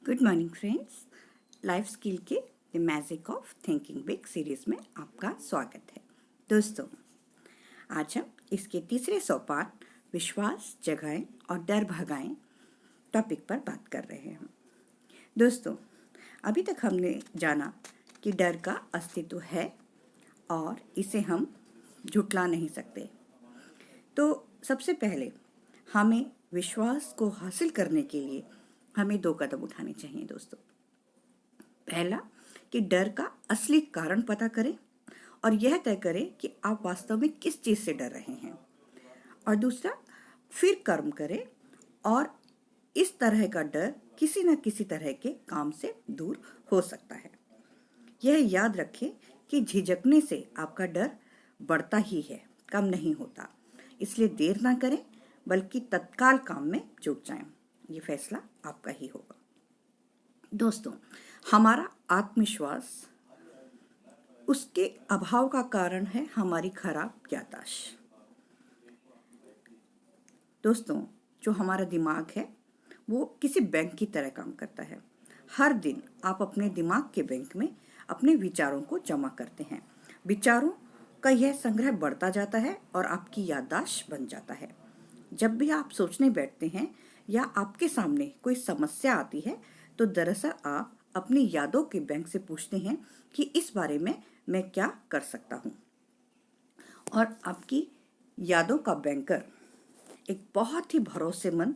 Good morning friends. Life skill के the magic of thinking big series में आपका स्वागत है। दोस्तों, आज हम इसके तीसरे सोपान विश्वास जगाएं और डर भगाएं टॉपिक पर बात कर रहे हैं। दोस्तों, अभी तक हमने जाना कि डर का अस्तित्व है और इसे हम झुठला नहीं सकते। तो सबसे पहले हमें विश्वास को हासिल करने के लिए हमें 2 कदम उठाने चाहिए दोस्तों। पहला कि डर का असली कारण पता करें और यह तय करें कि आप वास्तव में किस चीज़ से डर रहे हैं। और दूसरा, फिर कर्म करें और इस तरह का डर किसी न किसी तरह के काम से दूर हो सकता है। यह याद रखें कि झिझकने से आपका डर बढ़ता ही है, कम नहीं होता। इसलिए देर ना करें बल्कि तत्काल काम में जुट जाएं। ये फैसला आपका ही होगा। दोस्तों, हमारा आत्मविश्वास उसके अभाव का कारण है हमारी खराब याददाश्त। दोस्तों, जो हमारा दिमाग है वो किसी बैंक की तरह काम करता है। हर दिन आप अपने दिमाग के बैंक में अपने विचारों को जमा करते हैं। विचारों का यह संग्रह बढ़ता जाता है और आपकी याददाश्त बन जाता है। जब भी आप सोचने बैठते हैं या आपके सामने कोई समस्या आती है तो दरअसल आप अपनी यादों के बैंक से पूछते हैं कि इस बारे में मैं क्या कर सकता हूँ। और आपकी यादों का बैंकर एक बहुत ही भरोसेमंद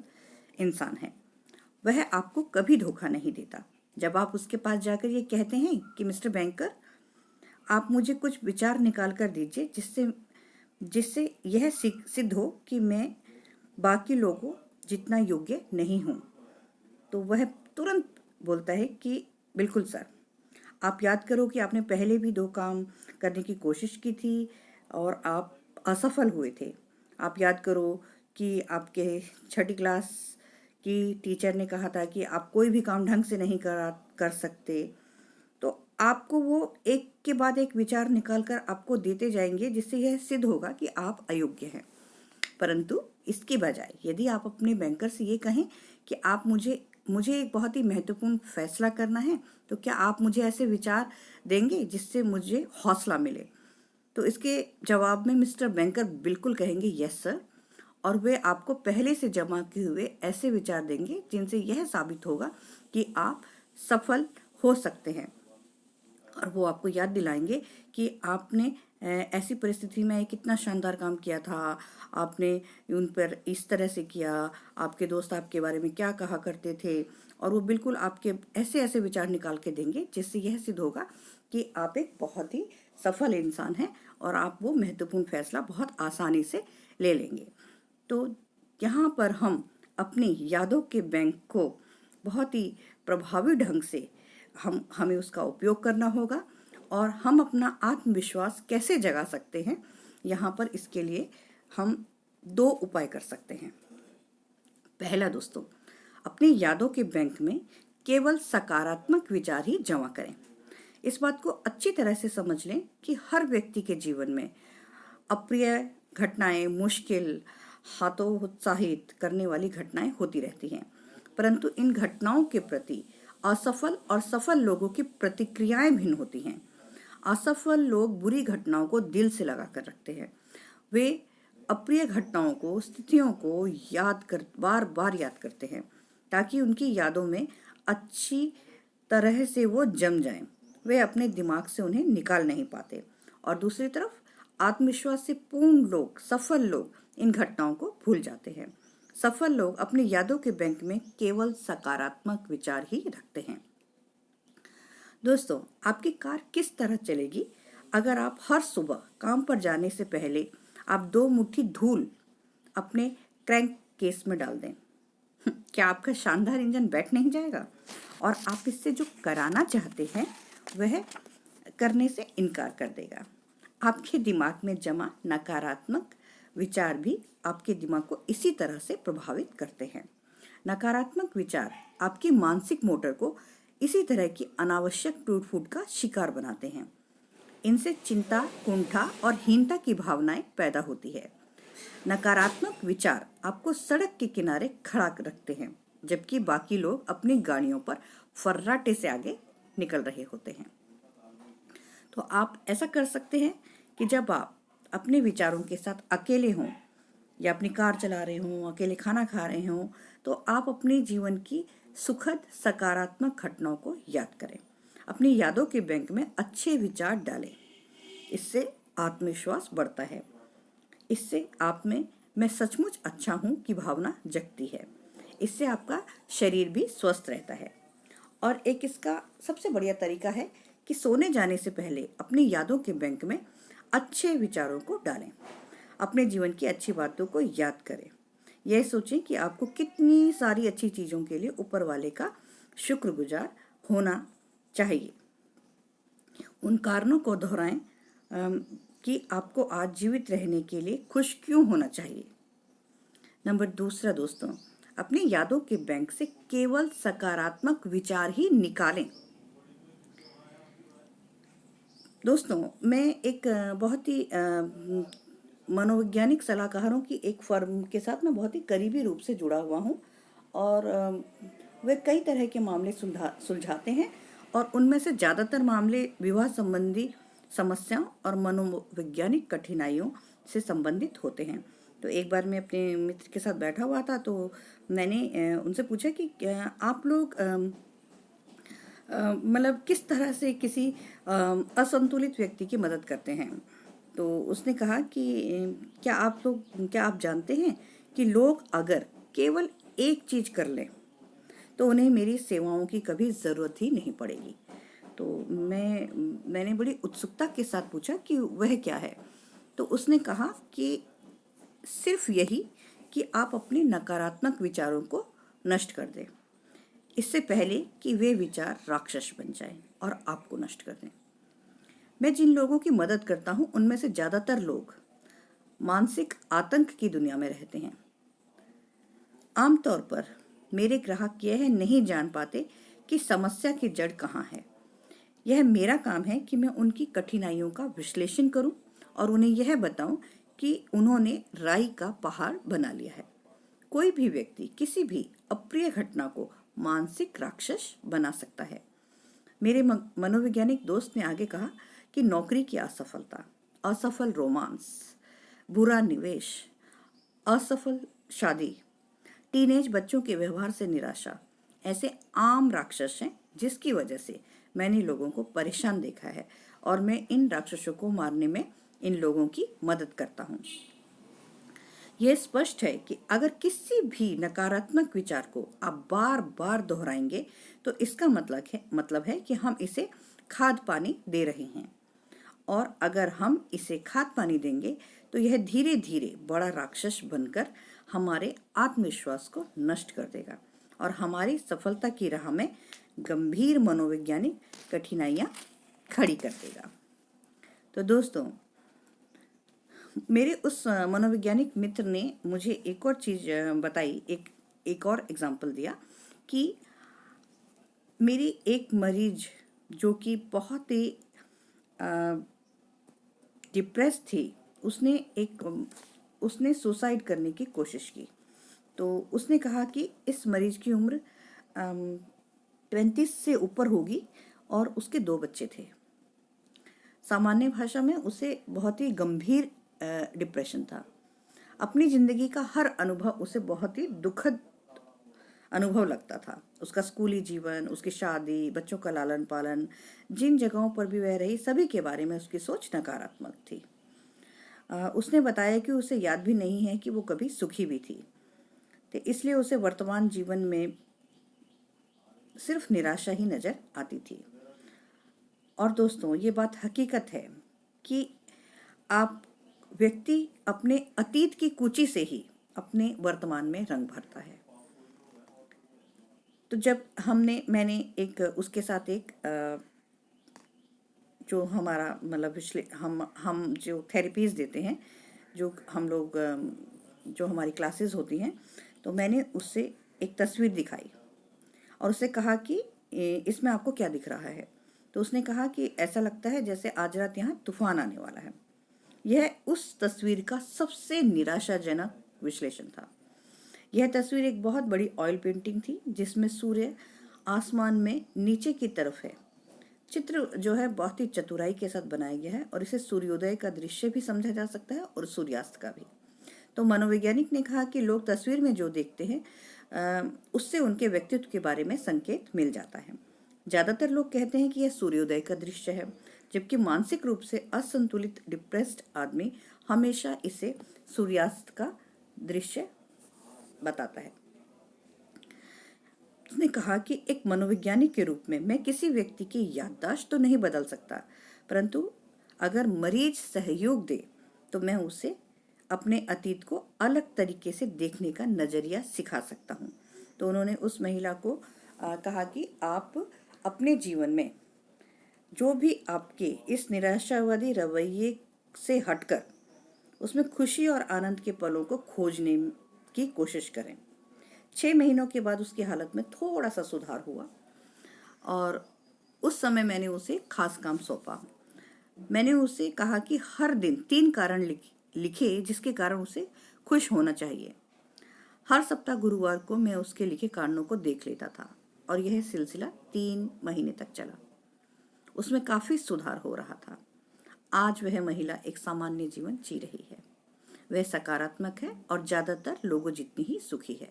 इंसान है। वह आपको कभी धोखा नहीं देता। जब आप उसके पास जाकर ये कहते हैं कि मिस्टर बैंकर, आप मुझे कुछ विचार निकाल कर दीजिए जिससे जिससे यह सिद्ध हो कि मैं बाकी लोगों जितना योग्य नहीं हूँ, तो वह तुरंत बोलता है कि बिल्कुल सर। आप याद करो कि आपने पहले भी 2 काम करने की कोशिश की थी और आप असफल हुए थे। आप याद करो कि आपके 6ठी क्लास की टीचर ने कहा था कि आप कोई भी काम ढंग से नहीं कर सकते। तो आपको वो एक के बाद एक विचार निकाल कर आपको देते जाएंगे जिससे यह सिद्ध होगा कि आप अयोग्य हैं। परंतु इसकी बजाय यदि आप अपने बैंकर से ये कहें कि आप मुझे एक बहुत ही महत्वपूर्ण फैसला करना है, तो क्या आप मुझे ऐसे विचार देंगे जिससे मुझे हौसला मिले, तो इसके जवाब में मिस्टर बैंकर बिल्कुल कहेंगे यस सर। और वे आपको पहले से जमा किए हुए ऐसे विचार देंगे जिनसे यह साबित होगा कि आप सफल हो सकते हैं। और वो आपको याद दिलाएंगे कि आपने ऐसी परिस्थिति में कितना शानदार काम किया था, आपने उन पर इस तरह से किया, आपके दोस्त आपके बारे में क्या कहा करते थे। और वो बिल्कुल आपके ऐसे ऐसे विचार निकाल के देंगे जिससे यह सिद्ध होगा कि आप एक बहुत ही सफल इंसान हैं और आप वो महत्वपूर्ण फैसला बहुत आसानी से ले लेंगे। तो यहाँ पर हम अपनी यादों के बैंक को बहुत ही प्रभावी ढंग से हमें उसका उपयोग करना होगा। और हम अपना आत्मविश्वास कैसे जगा सकते हैं, यहाँ पर इसके लिए हम 2 उपाय कर सकते हैं। पहला दोस्तों, अपनी यादों के बैंक में केवल सकारात्मक विचार ही जमा करें। इस बात को अच्छी तरह से समझ लें कि हर व्यक्ति के जीवन में अप्रिय घटनाएं, मुश्किल, हतोत्साहित करने वाली घटनाएं होती रहती हैं। परंतु इन घटनाओं के प्रति असफल और सफल लोगों की प्रतिक्रियाएं भिन्न होती हैं। असफल लोग बुरी घटनाओं को दिल से लगा कर रखते हैं। वे अप्रिय घटनाओं को, स्थितियों को बार बार याद करते हैं ताकि उनकी यादों में अच्छी तरह से वो जम जाएं। वे अपने दिमाग से उन्हें निकाल नहीं पाते। और दूसरी तरफ आत्मविश्वास से पूर्ण लोग, सफल लोग इन घटनाओं को भूल जाते हैं। सफल लोग अपनी यादों के बैंक में केवल सकारात्मक विचार ही रखते हैं। दोस्तों, आपकी कार किस तरह चलेगी अगर आप हर सुबह काम पर जाने से पहले आप 2 मुट्ठी धूल अपने क्रैंक केस में डाल दें? क्या आपका शानदार इंजन बैठ नहीं जाएगा और आप इससे जो कराना चाहते हैं वह करने से इनकार कर देगा। आपके दिमाग में जमा नकारात्मक विचार भी आपके दिमाग को इसी तरह से प्रभावित करते हैं। नकारात्मक विचार आपकी मानसिक मोटर को इसी तरह की अनावश्यक टूट फूट का शिकार बनाते हैं। इनसे चिंता, कुंठा और हीनता की भावनाएं पैदा होती है। नकारात्मक विचार आपको सड़क के किनारे खड़ा रखते हैं। जबकि बाकी लोग अपनी गाड़ियों पर फर्राटे से आगे निकल रहे होते हैं। तो आप ऐसा कर सकते हैं कि जब आप अपने विचारों के साथ अकेले हों या अपनी कार चला रहे हों, अकेले खाना खा रहे हों, तो आप अपने जीवन की सुखद सकारात्मक घटनाओं को याद करें। अपनी यादों के बैंक में अच्छे विचार डालें। इससे आत्मविश्वास बढ़ता है। इससे आप में मैं सचमुच अच्छा हूँ की भावना जगती है। इससे आपका शरीर भी स्वस्थ रहता है। और एक इसका सबसे बढ़िया तरीका है कि सोने जाने से पहले अपनी यादों के बैंक में अच्छे विचारों को डालें। अपने जीवन की अच्छी बातों को याद करें। यह सोचें कि आपको कितनी सारी अच्छी चीज़ों के लिए ऊपर वाले का शुक्रगुजार होना चाहिए। उन कारणों को दोहराएं कि आपको आज जीवित रहने के लिए खुश क्यों होना चाहिए। नंबर दूसरा दोस्तों, अपनी यादों के बैंक से केवल सकारात्मक विचार ही निकालें। दोस्तों, मैं एक बहुत ही मनोवैज्ञानिक सलाहकारों की एक फर्म के साथ मैं बहुत ही करीबी रूप से जुड़ा हुआ हूँ और वे कई तरह के मामले सुलझाते हैं और उनमें से ज़्यादातर मामले विवाह संबंधी समस्याओं और मनोवैज्ञानिक कठिनाइयों से संबंधित होते हैं। तो एक बार मैं अपने मित्र के साथ बैठा हुआ था, तो मैंने उनसे पूछा कि आप लोग मतलब किस तरह से किसी असंतुलित व्यक्ति की मदद करते हैं। तो उसने कहा कि क्या आप जानते हैं कि लोग अगर केवल एक चीज़ कर लें तो उन्हें मेरी सेवाओं की कभी ज़रूरत ही नहीं पड़ेगी। तो मैंने बड़ी उत्सुकता के साथ पूछा कि वह क्या है। तो उसने कहा कि सिर्फ यही कि आप अपने नकारात्मक विचारों को नष्ट कर दें, इससे पहले कि वे विचार राक्षस बन जाएं और आपको नष्ट कर दें। मैं जिन लोगों की मदद करता हूं उनमें से ज़्यादातर लोग मानसिक आतंक की दुनिया में रहते हैं। आमतौर पर मेरे ग्राहक यह नहीं जान पाते कि समस्या की जड़ कहाँ है। यह मेरा काम है कि मैं उनकी कठिनाइयों का विश्लेषण करूं और उन्हें यह बताऊं कि उन्होंने राई का पहाड़ बना लिया है। कोई भी व्यक्ति किसी भी अप्रिय घटना को मानसिक राक्षस बना सकता है। मेरे मनोवैज्ञानिक दोस्त ने आगे कहा कि नौकरी की असफलता, असफल रोमांस, बुरा निवेश, असफल शादी, टीनेज बच्चों के व्यवहार से निराशा ऐसे आम राक्षस हैं जिसकी वजह से मैंने लोगों को परेशान देखा है और मैं इन राक्षसों को मारने में इन लोगों की मदद करता हूँ। यह स्पष्ट है कि अगर किसी भी नकारात्मक विचार को आप बार बार दोहराएंगे तो इसका मतलब है कि हम इसे खाद पानी दे रहे हैं, और अगर हम इसे खाद पानी देंगे तो यह धीरे धीरे बड़ा राक्षस बनकर हमारे आत्मविश्वास को नष्ट कर देगा और हमारी सफलता की राह में गंभीर मनोवैज्ञानिक कठिनाइयाँ खड़ी कर देगा। तो दोस्तों, मेरे उस मनोवैज्ञानिक मित्र ने मुझे एक और चीज़ बताई, एक और एग्जाम्पल दिया कि मेरी एक मरीज जो कि बहुत ही डिप्रेस थी, उसने सुसाइड करने की कोशिश की। तो उसने कहा कि इस मरीज की उम्र 35 से ऊपर होगी और उसके 2 बच्चे थे। सामान्य भाषा में उसे बहुत ही गंभीर डिप्रेशन था। अपनी जिंदगी का हर अनुभव उसे बहुत ही दुखद अनुभव लगता था। उसका स्कूली जीवन, उसकी शादी, बच्चों का लालन पालन, जिन जगहों पर भी वह रही, सभी के बारे में उसकी सोच नकारात्मक थी। उसने बताया कि उसे याद भी नहीं है कि वो कभी सुखी भी थी, तो इसलिए उसे वर्तमान जीवन में सिर्फ निराशा ही नजर आती थी। और दोस्तों, ये बात हकीकत है कि व्यक्ति अपने अतीत की कूची से ही अपने वर्तमान में रंग भरता है। तो जब मैंने उसके साथ जो हमारा मतलब हम जो थेरेपीज देते हैं, जो हम लोग जो हमारी क्लासेस होती हैं, तो मैंने उससे एक तस्वीर दिखाई और उससे कहा कि इसमें आपको क्या दिख रहा है। तो उसने कहा कि ऐसा लगता है जैसे आज रात यहाँ तूफान आने वाला है। यह उस तस्वीर का सबसे निराशाजनक विश्लेषण था। यह तस्वीर एक बहुत बड़ी ऑयल पेंटिंग थी जिसमें सूर्य आसमान में नीचे की तरफ है। चित्र जो है बहुत ही चतुराई के साथ बनाया गया है और इसे सूर्योदय का दृश्य भी समझा जा सकता है और सूर्यास्त का भी। तो मनोवैज्ञानिक ने कहा कि लोग तस्वीर में जो देखते हैं उससे उनके व्यक्तित्व के बारे में संकेत मिल जाता है। ज़्यादातर लोग कहते हैं कि यह सूर्योदय का दृश्य है, जबकि मानसिक रूप से असंतुलित डिप्रेस्ड आदमी हमेशा इसे सूर्यास्त का दृश्य बताता है। उसने कहा कि एक मनोवैज्ञानिक के रूप में मैं किसी व्यक्ति की याददाश्त तो नहीं बदल सकता, परंतु अगर मरीज सहयोग दे तो मैं उसे अपने अतीत को अलग तरीके से देखने का नजरिया सिखा सकता हूँ। तो उन्होंने उस महिला को कहा कि आप अपने जीवन में जो भी आपके इस निराशावादी रवैये से हटकर उसमें खुशी और आनंद के पलों को खोजने की कोशिश करें। 6 महीनों के बाद उसकी हालत में थोड़ा सा सुधार हुआ और उस समय मैंने उसे खास काम सौंपा। मैंने उसे कहा कि हर दिन 3 कारण लिखे जिसके कारण उसे खुश होना चाहिए। हर सप्ताह गुरुवार को मैं उसके लिखे कारणों को देख लेता था और यह सिलसिला 3 महीने तक चला। उसमें काफी सुधार हो रहा था। आज वह महिला एक सामान्य जीवन जी रही है। वह सकारात्मक है और ज्यादातर लोगों जितनी ही सुखी है।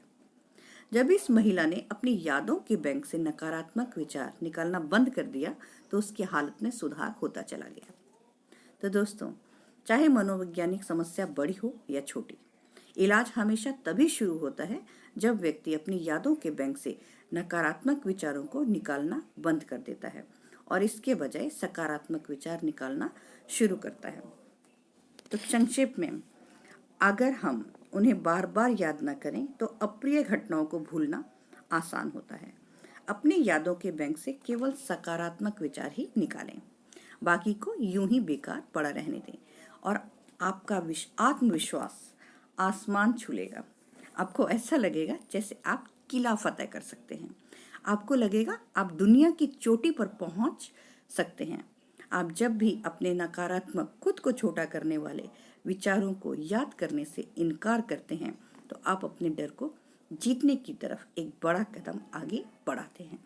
जब इस महिला ने अपनी यादों के बैंक से नकारात्मक विचार निकालना बंद कर दिया तो उसकी हालत में सुधार होता चला गया। तो दोस्तों, चाहे मनोवैज्ञानिक समस्या बड़ी हो या छोटी, इलाज हमेशा तभी शुरू होता है जब व्यक्ति अपनी यादों के बैंक से नकारात्मक विचारों को निकालना बंद कर देता है और इसके बजाय सकारात्मक विचार निकालना शुरू करता है। तो संक्षेप में, अगर हम उन्हें बार बार याद न करें तो अप्रिय घटनाओं को भूलना आसान होता है। अपनी यादों के बैंक से केवल सकारात्मक विचार ही निकालें, बाकी को यूं ही बेकार पड़ा रहने दें और आपका आत्मविश्वास आसमान छू लेगा। आपको ऐसा लगेगा जैसे आप किला फतेह कर सकते हैं। आपको लगेगा आप दुनिया की चोटी पर पहुंच सकते हैं। आप जब भी अपने नकारात्मक, खुद को छोटा करने वाले विचारों को याद करने से इनकार करते हैं तो आप अपने डर को जीतने की तरफ एक बड़ा कदम आगे बढ़ाते हैं।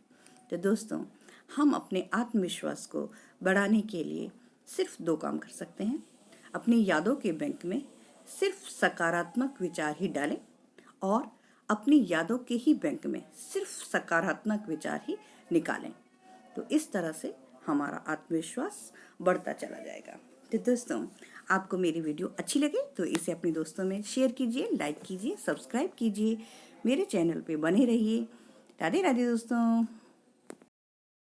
तो दोस्तों, हम अपने आत्मविश्वास को बढ़ाने के लिए सिर्फ 2 काम कर सकते हैं। अपनी यादों के बैंक में सिर्फ सकारात्मक विचार ही डालें और अपनी यादों के ही बैंक में सिर्फ सकारात्मक विचार ही निकालें। तो इस तरह से हमारा आत्मविश्वास बढ़ता चला जाएगा। तो दोस्तों, आपको मेरी वीडियो अच्छी लगे तो इसे अपने दोस्तों में शेयर कीजिए, लाइक कीजिए, सब्सक्राइब कीजिए, मेरे चैनल पे बने रहिए। राधे राधे दोस्तों।